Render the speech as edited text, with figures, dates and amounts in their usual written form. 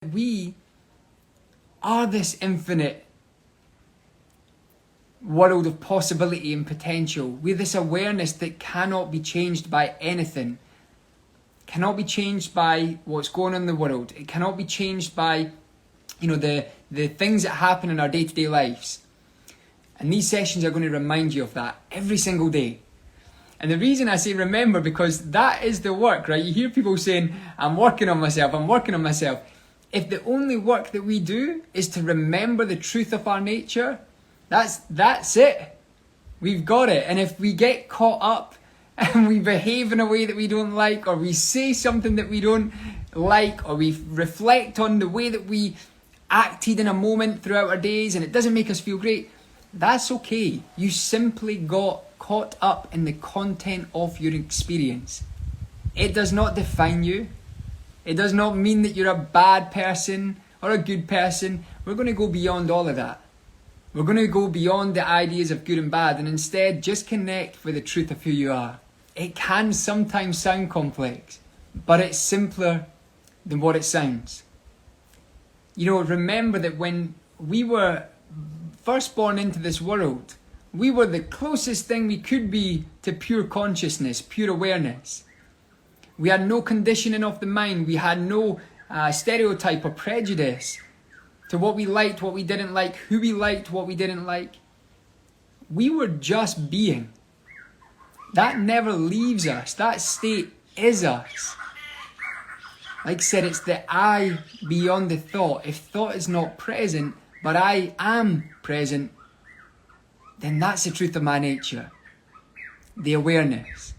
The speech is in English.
We are this infinite world of possibility and potential. We're this awareness that cannot be changed by anything. Cannot be changed by what's going on in the world. It cannot be changed by, the things that happen in our day-to-day lives. And these sessions are going to remind you of that every single day. And the reason I say remember, because that is the work, right? You hear people saying, I'm working on myself. If the only work that we do is to remember the truth of our nature, that's it. We've got it. And if we get caught up and we behave in a way that we don't like, or we say something that we don't like, or we reflect on the way that we acted in a moment throughout our days and it doesn't make us feel great, that's okay. You simply got caught up in the content of your experience. It does not define you. It does not mean that you're a bad person or a good person. We're going to go beyond all of that. We're going to go beyond the ideas of good and bad and instead just connect with the truth of who you are. It can sometimes sound complex, but it's simpler than what it sounds. Remember that when we were first born into this world, we were the closest thing we could be to pure consciousness, pure awareness. We had no conditioning of the mind. We had no stereotype or prejudice to what we liked, what we didn't like, who we liked, what we didn't like. We were just being. That never leaves us. That state is us. Like I said, it's the I beyond the thought. If thought is not present, but I am present, then that's the truth of my nature. The awareness.